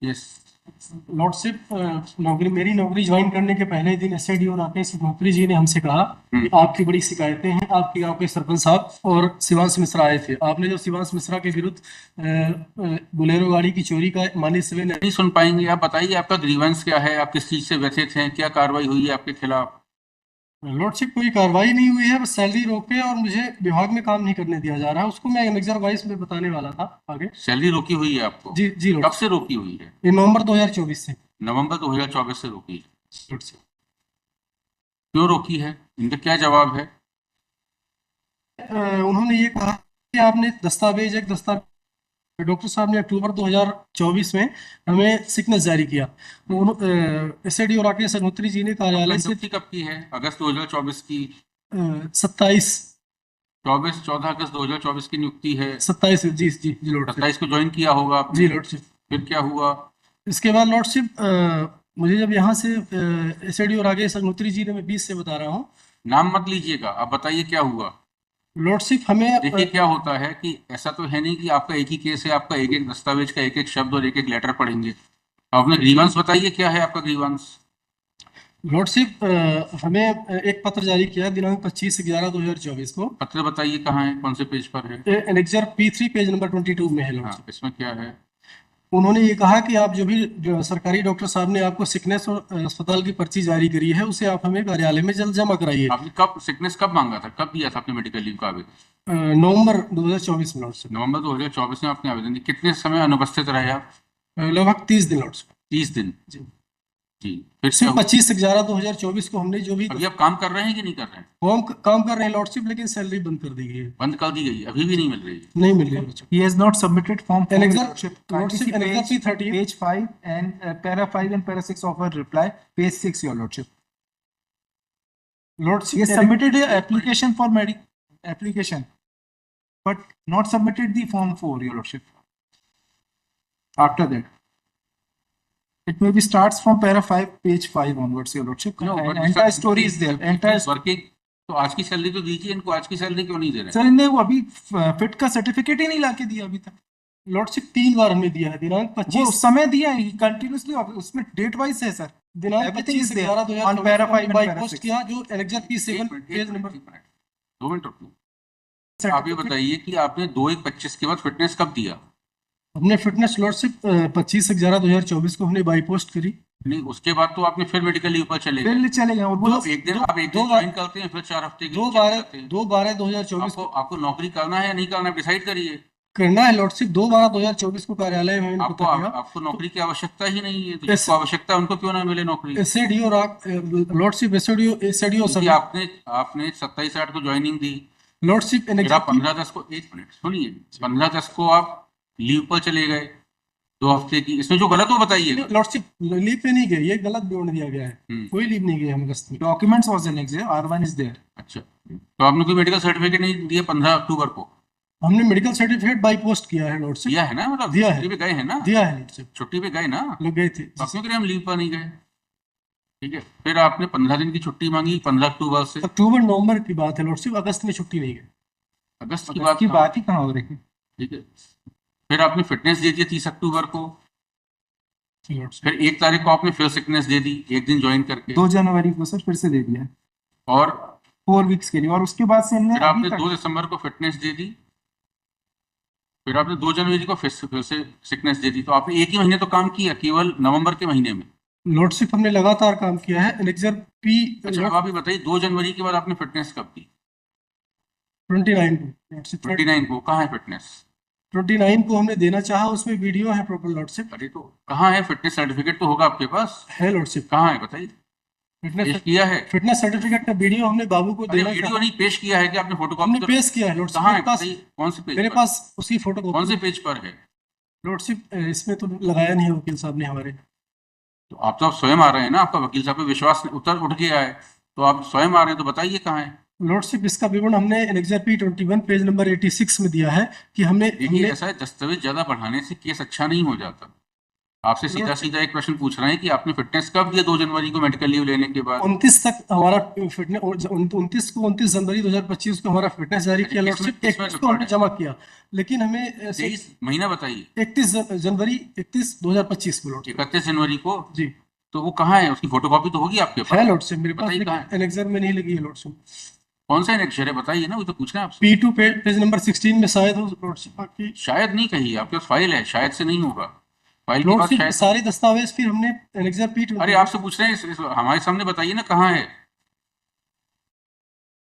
Yes. Lordship, मेरी नौकरी join करने के पहले दिन एसएडी और राकेश मंत्री जी ने हमसे कहा कि आपकी बड़ी शिकायतें हैं। आपके गांव के सरपंच साहब और शिवांश मिश्रा आए थे। आपने जो शिवांश मिश्रा के विरुद्ध बोलेरो गाड़ी की चोरी का माननीय सभी नहीं सुन पाएंगे, आप बताइए आपका ग्रीवेंस क्या है, आप किस चीज से व्यथित हैं, क्या कार्रवाई हुई है आपके खिलाफ? लॉर्डशिप, कोई कार्रवाई नहीं हुई है, बस सैलरी रोके और मुझे विभाग में काम नहीं करने दिया जा रहा है। उसको मैं एनेक्जर वाइस में बताने वाला था आगे। सैलरी रोकी हुई है आपको? जी जी कब लॉर्डशिप। से रोकी हुई है? ये नवंबर 2024 से। नवंबर 2024 से रोकी है। लॉर्डशिप, क्यों रोकी है, इनका क्या जवाब है? उन्होंने ये कहा कि आपने एक दस्तावेज डॉक्टर साहब ने अक्टूबर 2024 में हमें सिकनेस जारी किया। एसएडी और राकेश अग्निहोत्री जी ने कार्यालय से नियुक्ति कब की है? अगस्त 2024 की? 27 14 अगस्त 2024 की नियुक्ति है। 27 जी जी जी लॉर्डशिप। 27 को ज्वाइन किया होगा आपने। जी लॉर्डशिप। फिर क्या हुआ? इसके बाद लॉर्डशिप, मुझे जब यहाँ से एसएडी और राकेश अग्निहोत्री जी ने, मैं 20 से बता रहा हूँ। नाम मत लीजिएगा, आप बताइए क्या हुआ। लॉर्डशिप हमें देखिए क्या होता है कि ऐसा तो है नहीं कि आपका एक ही केस है, आपका एक एक दस्तावेज का एक एक शब्द और एक एक लेटर पढ़ेंगे। आपने ग्रीवांस बताइए, क्या है आपका ग्रीवांस? लॉर्डशिप, हमें एक पत्र जारी किया दिनांक 25/11/2024 को। पत्र बताइए कहाँ है, कौन से पेज पर है? एनेक्जर P3 पेज नंबर 22 में है हाँ, लॉर्डशिप। इसमें क्या है? उन्होंने ये कहा कि आप जो सरकारी डॉक्टर साहब ने आपको सिकनेस और अस्पताल की पर्ची जारी करी है, उसे आप हमें कार्यालय में जल्द जमा कराइए। आपने कब सिकनेस कब मांगा था, कब दिया था आपने मेडिकल लीव का आवेदन? नवंबर 2024 में लॉर्डशिप। नवंबर 2024 में आपने आवेदन दिया। कितने समय अनुपस्थित रहे आप? लगभग 30 दिन लॉर्डशिप। 30 दिन। जी। जी। फिर क्या सिर्फ हुआ? 25/11/2024 को हमने जो भी अभी आप काम कर रहे हैं कि नहीं कर रहे हैं? काम कर रहे हैं लॉर्डशिप, लेकिन सैलरी बंद कर दी गई है। बंद कर दी गई, अभी भी नहीं मिल रही है? नहीं मिल रही है। He has not submitted form 4, Annexure- Lordship. Lordship, Kindly see Annexure page, P13. page 5 and para 5 and para 6 of our reply. Page 6, Your Lordship. Lordship, He has submitted a application for application, but not submitted the form 4, Your Lordship. After that, it maybe starts from para 5, page 5 onwards, Your Lordship. No, And but entire sir, story is there. Entire working, तो आज की salary तो दीजिए इनको, आज की salary क्यों नहीं दे रहे हैं? सर इन्हें वो अभी फिट का सर्टिफिकेट ही नहीं लाके दिया अभी तक। लॉर्डशिप 3 बार हमने दिया है। दिनांक वो 25 उस समय दिया है कंटिन्यूसली, उसमें डेट वाइज है सर। दिनांक Everything is there 25/11/2024 on para 5 and by para post 6. किया, जो एनेक्जर P7 एक मिनट, पेज नंबर। 2 मिनट रुकिए। आप ये बताइए कि आपने 2/1/25 के बाद फिटनेस कब दिया? हमने फिटनेस लॉर्डशिप 25/11/2024 को हमने बाई पोस्ट करी। नहीं, उसके बाद तो आपने फिर मेडिकल लीव पर चले गए। फिर चले गए और बोलो आप एक दिन दो ज्वाइन करते हैं, फिर 4 हफ्ते के लिए चले जाते हैं। 2/12/2024 आपको आपको नौकरी करना है या नहीं करना, डिसाइड करिए। करना है लॉर्डशिप। 2/12/2024 को कार्यालय में मैंने आपको पता किया। आपको नौकरी की आवश्यकता ही नहीं है, तो जिसको आवश्यकता है उनको क्यों ना मिले नौकरी? एसएडी और लॉर्डशिप, एसएडी और क्योंकि आपने आपने 27/8 को ज्वाइनिंग दी। लॉर्डशिप फिर आप 15/10 को, एक मिनट सुनिए, 15/10 को आप लीव पर चले गए 2 हफ्ते की। इसमें जो गलत हो बताइए। लॉर्डशिप लीव पे नहीं गए, ये गलत जोड़ दिया गया है। कोई लीव नहीं गई हम अगस्त में। Documents was an exam R1 is there. अच्छा, तो आपने कोई मेडिकल सर्टिफिकेट नहीं दिया 15 अक्टूबर को? हमने मेडिकल सर्टिफिकेट बाई पोस्ट किया है लॉर्डशिप। दिया है ना, मतलब दिया है, छुट्टी पे गए हैं ना? दिया है लॉर्डशिप। छुट्टी पे गए ना? लोग गए थे। तो अपने के लिए हम लीव पर नहीं गए। ठीक है, फिर आपने 15 दिन की छुट्टी मांगी 15 अक्टूबर से। अक्टूबर नवंबर की बात है लॉर्डशिप, अगस्त में छुट्टी नहीं गई। अगस्त की बात ही कहाँ हो रही है? ठीक है, फिर आपने फिटनेस दे दिया 30 अक्टूबर को। फिर 1 तारीख को आपने फिर सिकनेस दे दी, एक दिन ज्वाइन करके। 2 जनवरी को सर फिर से दे दिया और 4 वीक्स के लिए, और उसके बाद से फिर आपने 2 दिसंबर को फिटनेस दे दी। फिर आपने 2 जनवरी को फिर से सिकनेस दे दी। तो आपने एक ही महीने तो काम किया, केवल नवंबर के महीने में। लॉर्डशिप हमने लगातार काम किया है। Annexure P. अच्छा, अब आप ये बताइए 2 जनवरी के बाद आपने फिटनेस कब दी? 29 को। 29 को कहाँ है फिटनेस? 29 को हमने देना चाहा, उसमें वीडियो है प्रॉपर लॉर्डशिप। अरे तो कहाँ है फिटनेस सर्टिफिकेट? तो होगा आपके पास। है लॉर्डशिप। कहाँ है बताइए? पेश किया है फिटनेस सर्टिफिकेट का वीडियो हमने बाबू को देना वीडियो नहीं पेश किया है कि आपने फोटो हमने पेश किया है लॉर्डशिप। कहाँ है मेरे पास, बताइए, कौन से पेज मेरे पर? पास उसकी फोटो कौन से पेज पर है लॉर्डशिप? इसमें तो लगाया नहीं है वकील साहब ने हमारे। तो आप तो स्वयं आ रहे हैं ना, आपका वकील साहब पे विश्वास उठ गया है, तो आप स्वयं आ रहे हैं, तो बताइए कहाँ है। लॉर्डशिप, इसका विवरण हमने एनेक्जर P21 पेज नंबर 86 में दिया है कि हमने देखिए ऐसा है, दस्तावेज ज्यादा बढ़ाने से केस अच्छा नहीं हो जाता। आपसे सीधा सीधा एक प्रश्न पूछ रहे हैं कि आपने फिटनेस कब दिया 2 जनवरी को मेडिकल लीव लेने के बाद? 29 तक हमारा फिटनेस, 29 जनवरी 2025 को हमारा फिटनेस जारी किया किसमें- लॉर्डशिप, किसमें 31 को हमने जमा किया, लेकिन हमें 23 महीना बताइए। 31 2025 को लॉर्डशिप 31 जनवरी को? जी तो वो कहाँ है? उसकी फोटोकॉपी तो होगी आपके है पास? लॉर्डशिप मेरे पास, बताइए कहाँ लेकिन एनेक्सर में नहीं लगी है लॉर्डशिप। कौन सा अक्षर है बताइए ना, वो तो पूछ रहे हैं आपसे। P2 पेज नंबर 16 में शायद हो लॉर्डशिप आपकी। शायद नहीं कही, आपके पास फाइल है, शायद से नहीं होगा। फाइल के बाद लॉर्डशिप शायद। सारे दस्तावेज फिर हमने एनेक्सर P2। अरे आपसे पूछ रहे हैं हमारे सामने बताइए ना कहाँ है।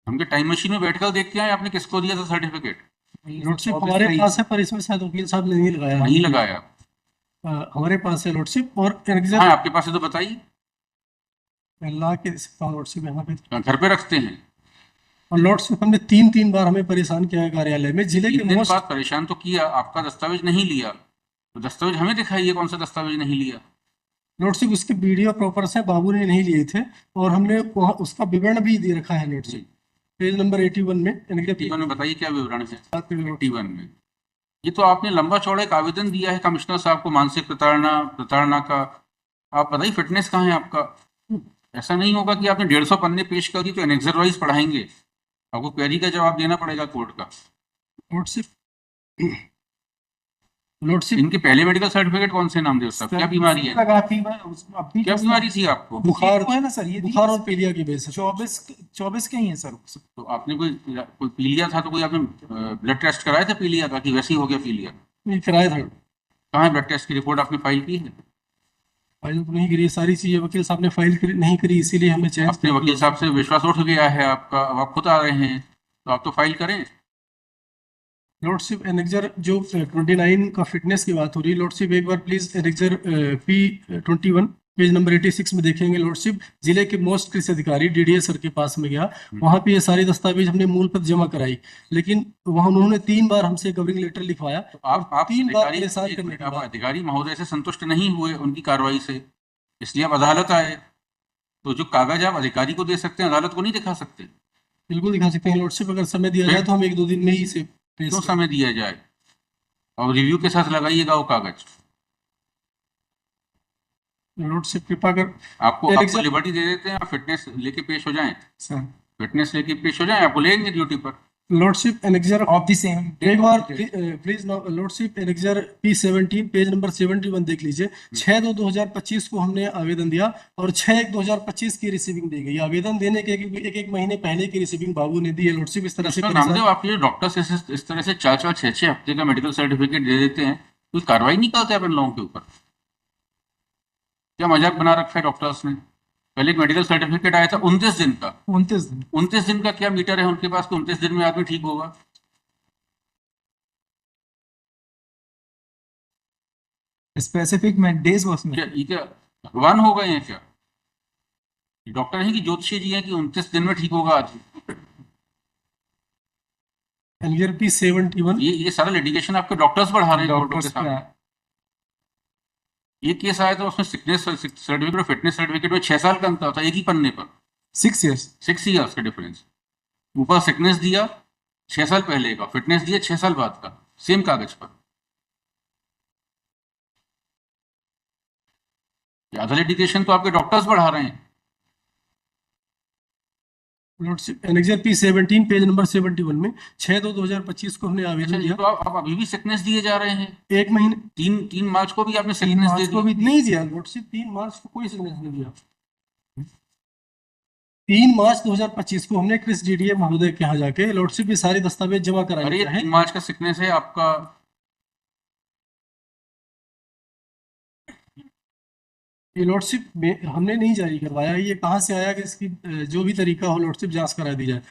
हमके टाइम मशीन में बैठकर देख के आए आपने किसको दिया था सर्टिफिकेट? लॉर्डशिप हमारे पास है, पर इसमें शायद वकील साहब ने नहीं लगाया। नहीं लगाया। हमारे पास है लॉर्डशिप, और एनेक्सर हाँ आपके पास है तो बताइए। ला के दे सकता हूँ लॉर्डशिप यहाँ पे। घर पे रखते हैं? और लॉर्डशिप हमने 3 बार हमें परेशान किया है कार्यालय में, जिले के 3 दिन मोस्ट। बाद परेशान तो किया, आपका दस्तावेज नहीं लिया, तो दस्तावेज हमें दिखाइए कौन सा दस्तावेज नहीं लिया। लॉर्डशिप उसके वीडियो प्रॉपर से बाबू ने नहीं लिए थे, और हमने वहाँ उसका विवरण भी दे रखा है लॉर्डशिप, पेज नंबर 81 में। T1 में बताइए क्या विवरण है T1 T1 में? ये तो आपने लंबा चौड़ा एक आवेदन दिया है कमिश्नर साहब को मानसिक प्रताड़ना का। आप बताइए फिटनेस कहाँ है आपका? ऐसा नहीं होगा कि आपने 150 पन्ने पेश कर दी तो एनेक्सर वाइज पढ़ाएंगे, आपको क्वेरी का जवाब देना पड़ेगा कोर्ट का। लॉर्डशिप इनके पहले मेडिकल सर्टिफिकेट कौन से नाम दे उसका? क्या बीमारी है? क्या बीमारी थी आपको? बुखार है ना सर, ये बुखार और पीलिया की वजह से। 24 के ही है सर। तो आपने कोई पीलिया था तो कोई आपने ब्लड टेस्ट कराया था पीलिया का कि वैसे ही हो गया पीलिया? नहीं कराया था। कहाँ है ब्लड टेस्ट की रिपोर्ट, आपने फाइल की है? फाइल तो नहीं करी, सारी चीजें वकील साहब ने नहीं करी, इसीलिए हमें चेंज अपने वकील साहब से विश्वास उठ गया है आपका, अब आप खुद आ रहे हैं तो आप तो फाइल करें। लॉर्डशिप एनेक्सर जो 29 का फिटनेस की बात हो रही है, लॉर्डशिप एक बार please annexure P21 page number 86 में देखेंगे। लॉर्डशिप जिले के मोस्ट कृषि अधिकारी DDA सर के पास में गया, वहां पे ये सारी दस्तावेज हमने मूल पर जमा कराई, लेकिन वहां उन्होंने 3 बार हमसे कवरिंग लेटर लिखवाया। तो आप 3 बार अधिकारी परेशान करने के आप बाद अधिकारी महोदय से संतुष्ट नहीं हुए उनकी कार्रवाई से, इसलिए आप अदालत आए। तो जो कागज आप अधिकारी को दे सकते हैं अदालत को नहीं दिखा सकते? बिल्कुल दिखा सकते हैं लॉर्डशिप, अगर समय दिया जाए तो हम 1-2 दिन में ही इसे पेश क्यों करें। समय दिया जाए? और रिव्यू के साथ लगाइएगा वो कागज। लॉर्डशिप कृपा कर आपको एनेक्सर लिबर्टी दे देते हैं, आप फिटनेस लेके पेश हो जाएं, सर। फिटनेस लेके पेश हो जाएं, आपको लेंगे ड्यूटी पर। Lordship annexure of the same एक बार please lordship annexure P17 page number 71 देख लीजिए। 6/2/2025 को हमने आवेदन दिया, और 6/1/2025 की रिसीविंग दी गई। आवेदन देने के एक महीने पहले की रिसीविंग बाबू ने दी है लॉर्डशिप। इस तरह से मिस्टर नामदेव, आपके जो डॉक्टर इस तरह से 4-6 हफ्ते का मेडिकल सर्टिफिकेट दे देते हैं, कोई कार्रवाई नहीं करते अपन लोगों के ऊपर? क्या मजाक बना रखा है डॉक्टर्स ने? पहले एक मेडिकल सर्टिफिकेट आया था 29 दिन का। 29 दिन का क्या मीटर है उनके पास कि 29 दिन में आदमी ठीक होगा? स्पेसिफिक डेज में क्या ये क्या भगवान हो गए हैं क्या? डॉक्टर हैं कि ज्योतिषी जी हैं कि 29 दिन में ठीक होगा आदमी? एनेक्सर P71 ये सारा लिटिगेशन आपके डॉक्टर्स बढ़ा रहे हैं कोर्टों के सामने। ये केस आया था उसमें सिकनेस सर्टिफिकेट और फिटनेस सर्टिफिकेट में 6 साल का अंतर था एक ही पन्ने पर। 6 years 6 ईयर्स का डिफरेंस। ऊपर सिकनेस दिया 6 साल पहले का, फिटनेस दिया 6 साल बाद का, सेम कागज पर। ज्यादा लिटिगेशन तो आपके डॉक्टर्स बढ़ा रहे हैं। Lordship annexure P17 page number 71 में 6/2/2025 को हमने आवेदन दिया। तो आप अभी भी सिकनेस दिए जा रहे हैं। एक महीने 3 मार्च को भी आपने सिकनेस दे को दी। भी नहीं दिया लॉर्डशिप। 3 मार्च को कोई सिग्नेचर नहीं दिया। 3 मार्च 2025 को हमने क्रिस DDA महोदय के यहाँ जाके लॉर्डशिप ये सारे दस्तावेज जमा कराए अरे हैं। 3 मार्च का सिकनेस है आपका। ये लॉर्डशिप हमने नहीं जारी करवाया, ये कहाँ से आया कि इसकी जो भी तरीका हो लॉर्डशिप जांच करा दी जाए।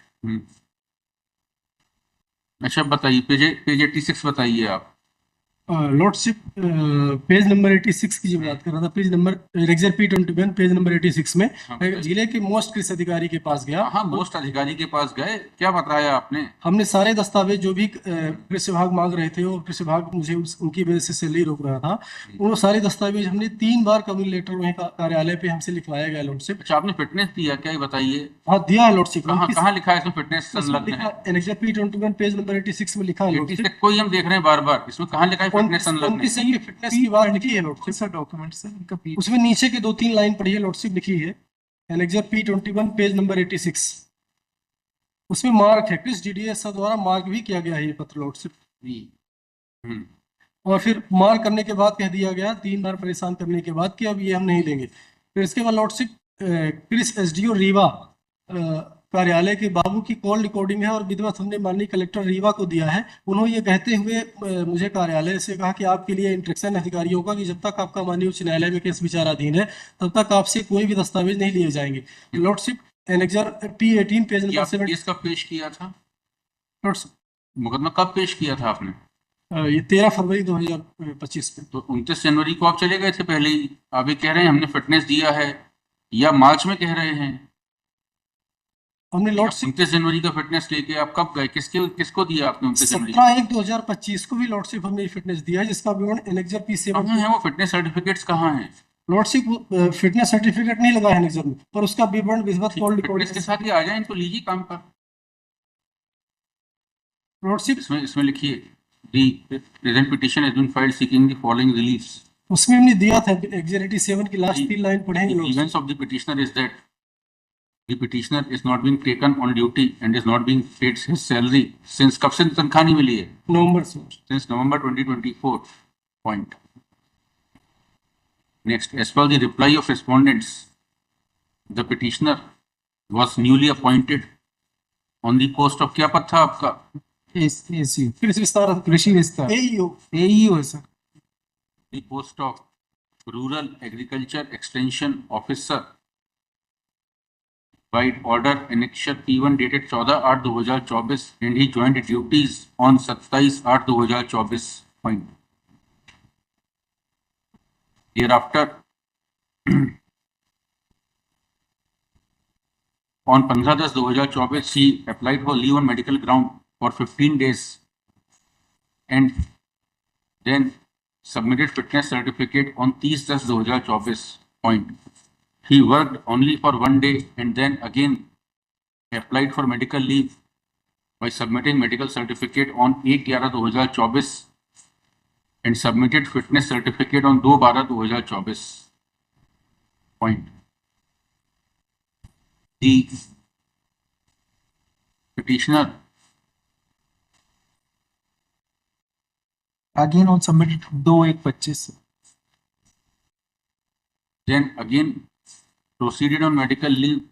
अच्छा बताइए, पेज 86 बताइए आप। लॉर्डशिप पेज नंबर 86 की जो बात कर रहा था, page number annexure P21 page number 86 में जिले के मोस्ट कृषि अधिकारी के पास गया। हाँ मोस्ट अधिकारी के पास गए, क्या बताया आपने? हमने सारे दस्तावेज जो भी कृषि विभाग मांग रहे थे, और कृषि विभाग मुझे उनकी वजह से सैलरी रोक रहा था, वो सारे दस्तावेज हमने 3 बार कम्युनिटी लेटर वहीं कार्यालय पे हमसे लिखवाया गया लॉर्डशिप। अच्छा आपने फिटनेस दिया क्या, ये बताइए? हाँ दिया है लॉर्डशिप। कहाँ लिखा है इसमें फिटनेस संलग्न है? एनेक्सर P21 पेज नंबर 86 में लिखा है लॉर्डशिप। कोई हम देख रहे हैं बार बार, इसमें कहाँ लिखा है फिटनेस संलग्न है। 29 की फिटनेस की बात लिखी है लॉर्डशिप, सर डॉक्यूमेंट सर इनका P उसमें नीचे के 2-3 लाइन पढ़िए लॉर्डशिप, लिखी है एनेक्जर P21 पेज नंबर 86, उसमें मार्क है, क्रिस डीडीएस द्वारा मार्क भी किया गया है ये पत्र लॉर्डशिप। हम्म, और फिर मार्क करने के बाद कह दिया गया 3 बार परेशान करने के बाद कि अब ये हम नहीं लेंगे। फिर इसके बाद लॉर्डशिप क्रिस एसडीओ रीवा कार्यालय के बाबू की कॉल रिकॉर्डिंग है और विधिवत हमने माननीय कलेक्टर रीवा को दिया है। उन्होंने ये कहते हुए मुझे कार्यालय से कहा कि आपके लिए इंस्ट्रक्शन अधिकारियों का कि जब तक आपका माननीय उच्च न्यायालय में केस विचाराधीन है तब तक आपसे कोई भी दस्तावेज नहीं लिए जाएंगे। लॉर्डशिप एनेक्जर P18 पेज ये नंबर आप 7। केस कब पेश किया था? लॉर्डशिप मुकदमा कब पेश किया था आपने? ये 13 फरवरी 2025 में। तो 29 जनवरी को आप चले गए थे पहले ही, आप ये कह रहे हैं हमने फिटनेस दिया है, या मार्च में कह रहे हैं? हमने लॉर्डशिप 29 जनवरी का फिटनेस लेके आप कब गए, किसको दिया आपने 29 जनवरी? 17/1/2025 को भी लॉर्डशिप हमने फिटनेस दिया है, जिसका विवरण एनेक्जर P7 कहाँ है वो फिटनेस सर्टिफिकेट्स कहाँ हैं? लॉर्डशिप फिटनेस सर्टिफिकेट नहीं लगा है एनेक्जर में, पर उसका विवरण विधिवत कॉल फिटनेस के रिकॉर्डिंग। साथ ही आ जाए, इनको लीजिए काम पर। लॉर्डशिप इसमें लिखिए the present petition has been filed seeking the following reliefs. उसमें हमने दिया था एग्जर 87 की लास्ट 3 लाइन पढ़ेंगे The lordship. grievance of the petitioner is that the petitioner is not being taken on duty and is not being paid his salary since कब से तनख्वाह नहीं मिली है? नवंबर से। Since November 2024. Point. Next, as per the reply of respondents, the petitioner was newly appointed on the post of क्या पद था आपका? AC कृषि विस्तार कृषि विस्तार AEO AEO है sir. The post of Rural Agriculture Extension Officer by order annexure P1 dated 14/8/2024 and he joined duties on 27/8/2024. Point. Thereafter, on 15/10/2024, he applied for leave on medical ground for 15 days and then submitted fitness certificate on 30/10/2024. Point. He worked only for 1 day and then again applied for medical leave by submitting medical certificate on 8/11/2024 and submitted fitness certificate on 2/12/2024. Point. The petitioner again on submitted 2/1/25 then again proceeded on medical leave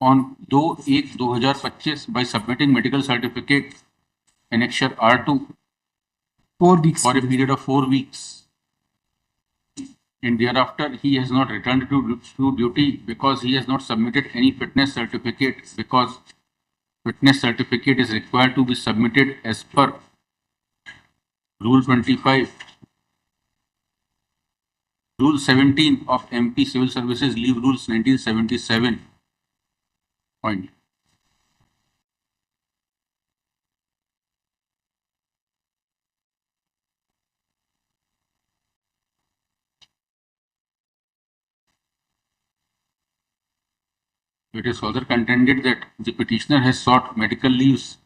on 2/1/2025 by submitting medical certificate annexure R2 4 weeks for a period of 4 weeks. And thereafter, he has not returned to duty because he has not submitted any fitness certificate, because fitness certificate is required to be submitted as per Rule 25, Rule 17 of MP Civil Services Leave Rules 1977. Point. It is further contended that the petitioner has sought medical leaves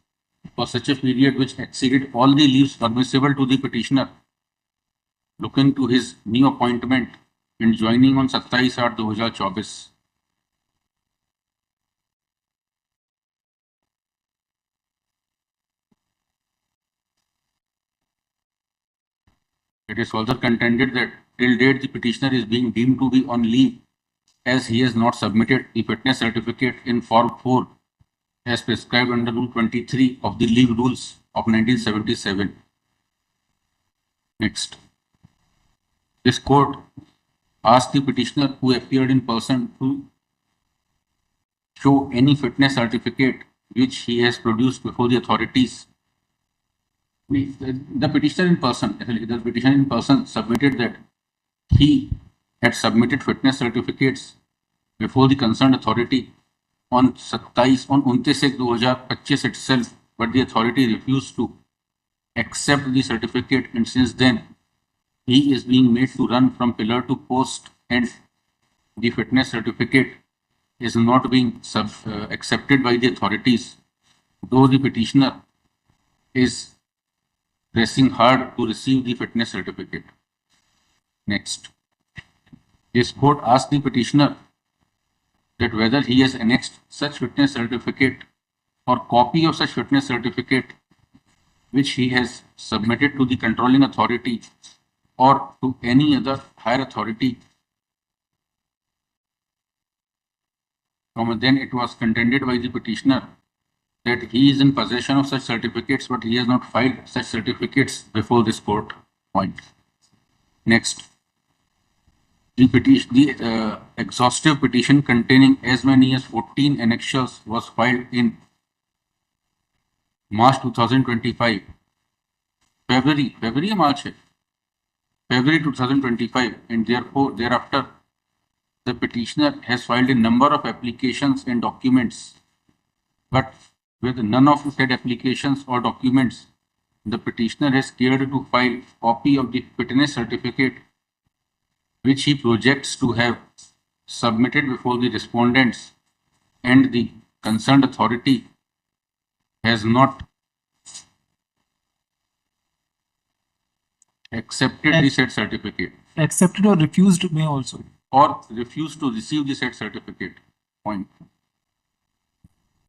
for such a period which exceeded all the leaves permissible to the petitioner, looking to his new appointment and joining on 27/8/2024. It is further contended that till date the petitioner is being deemed to be on leave as he has not submitted the fitness certificate in Form 4 as prescribed under Rule 23 of the Leave Rules of 1977. Next, this court asked the petitioner who appeared in person to show any fitness certificate which he has produced before the authorities. The petitioner in person submitted that he had submitted fitness certificates before the concerned authority on 29/1/2025 itself, but the authority refused to accept the certificate, and since then he is being made to run from pillar to post, and the fitness certificate is not being accepted by the authorities, though the petitioner is pressing hard to receive the fitness certificate. Next, this court asked the petitioner that whether he has annexed such fitness certificate or copy of such fitness certificate which he has submitted to the controlling authority or to any other higher authority. Then it was contended by the petitioner that he is in possession of such certificates, but he has not filed such certificates before this court. Point. Next, the exhaustive petition containing as many as 14 annexures was filed in March 2025. February या March है? February 2025, and therefore thereafter the petitioner has filed a number of applications and documents, but with none of said applications or documents, the petitioner has cared to file copy of the fitness certificate which he projects to have submitted before the respondents, and the concerned authority has not accepted the said certificate Accepted or refused may also. or refused to receive the said certificate. Point.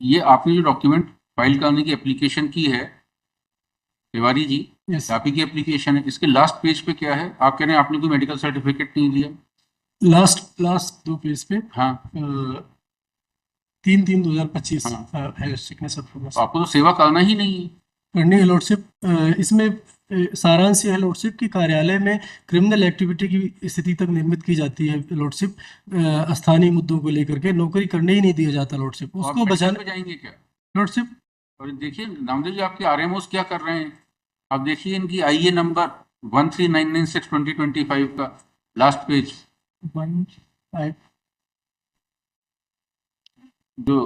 ये आपने जो document file करने की application की है Tiwari ji, Yes. आप ही की application है, इसके लास्ट पेज पे क्या है? आप कह रहे हैं आपने कोई मेडिकल सर्टिफिकेट नहीं दिया? लास्ट 2 पेज पे हाँ, 3/3/2025 हाँ। है सिग्नेचर तो आपको तो सेवा करना ही नहीं है। करनी है लॉर्डशिप। इसमें सारांश है लॉर्डशिप की कार्यालय में क्रिमिनल एक्टिविटी की स्थिति तक निर्मित की जाती है लॉर्डशिप, स्थानीय मुद्दों को लेकर के नौकरी करने ही नहीं दिया जाता लॉर्डशिप, तो आप उसको मेडिकल बचाने पे जाएंगे क्या? लॉर्डशिप। और देखिए नामदेव जी, आपके आरएमओस क्या कर रहे हैं? आप देखिए इनकी आईए नंबर 13996/2025 का लास्ट पेज, जो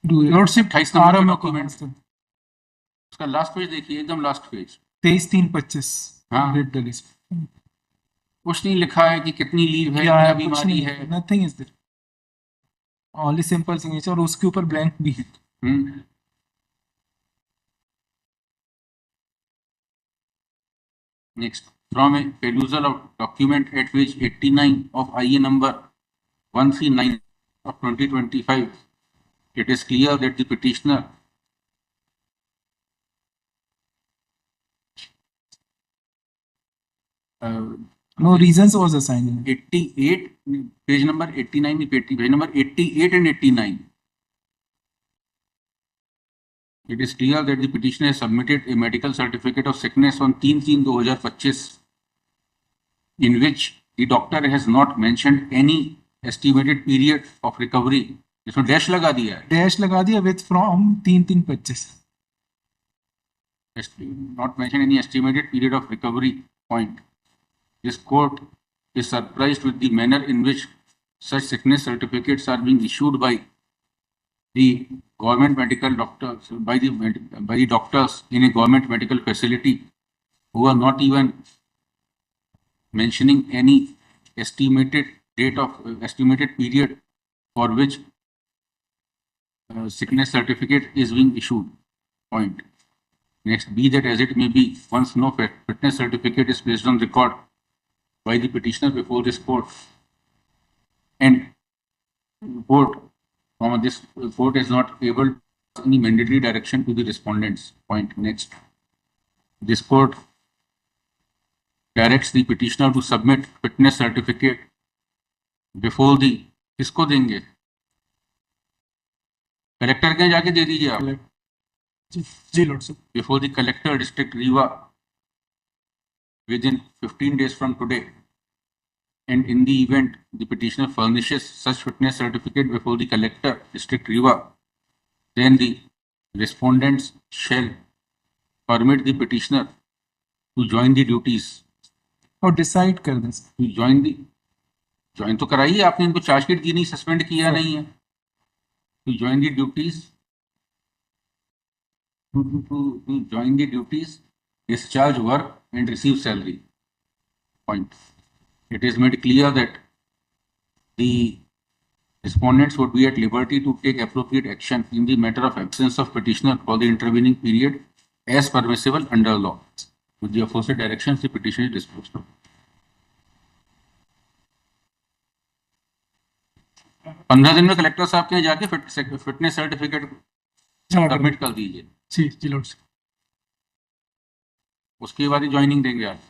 लॉर्डशिप 28 नंबर का डॉक्यूमेंट, उसका लास्ट पेज देखिए, एकदम लास्ट पेज। 23/3/25 हाँ। read the list. कुछ नहीं लिखा है कि कितनी लीव है, Yeah, क्या कुछ बीमारी नहीं, है। nothing is there. Only simple signature और उसके ऊपर blank भी है. Next, from a perusal of document at page 89 of IA number 139 of 2025, it is clear that the petitioner No reasons was assigned. 88, page number 89, page number 88 and 89. It is clear that the petitioner has submitted a medical certificate of sickness on 3/3/2025, in which the doctor has not mentioned any estimated period of recovery. इसमें dash लगा दिया है, Dash लगा दिया with from 3/3/25. not mention any estimated period of recovery. Point. This court is surprised with the manner in which such sickness certificates are being issued by the government medical doctors, by the doctors in a government medical facility, who are not even mentioning any estimated date of estimated period for which sickness certificate is being issued. Point. Next, be that as it may be, once no fitness certificate is placed on record by the petitioner before this court, and this court is not able to pass any mandatory direction to the respondents. Point. Next, this court directs the petitioner to submit fitness certificate before the, किसको देंगे? Collector के जाके दे दीजिए आप। जी lordship. Before the collector, district Rewa, within 15 days from today, and in the event the petitioner furnishes such fitness certificate before the collector, district Rewa, then the respondents shall permit the petitioner to join the duties. और decide कर दें To join the, join तो कराइए आपने, इनको chargesheet दी नहीं, suspend किया नहीं है। To join the duties, to join the duties, discharge work and receive salary. Point. It is made clear that the respondents would be at liberty to take appropriate action in the matter of absence of petitioner for the intervening period as permissible under law. With the aforesaid directions, the petition is disposed of. 15 दिन में collector साहब के यहाँ जाके fitness certificate जमा कर submit कर दीजिए, जी जी लॉर्ड। उसके बाद ही ज्वाइनिंग देंगे आप।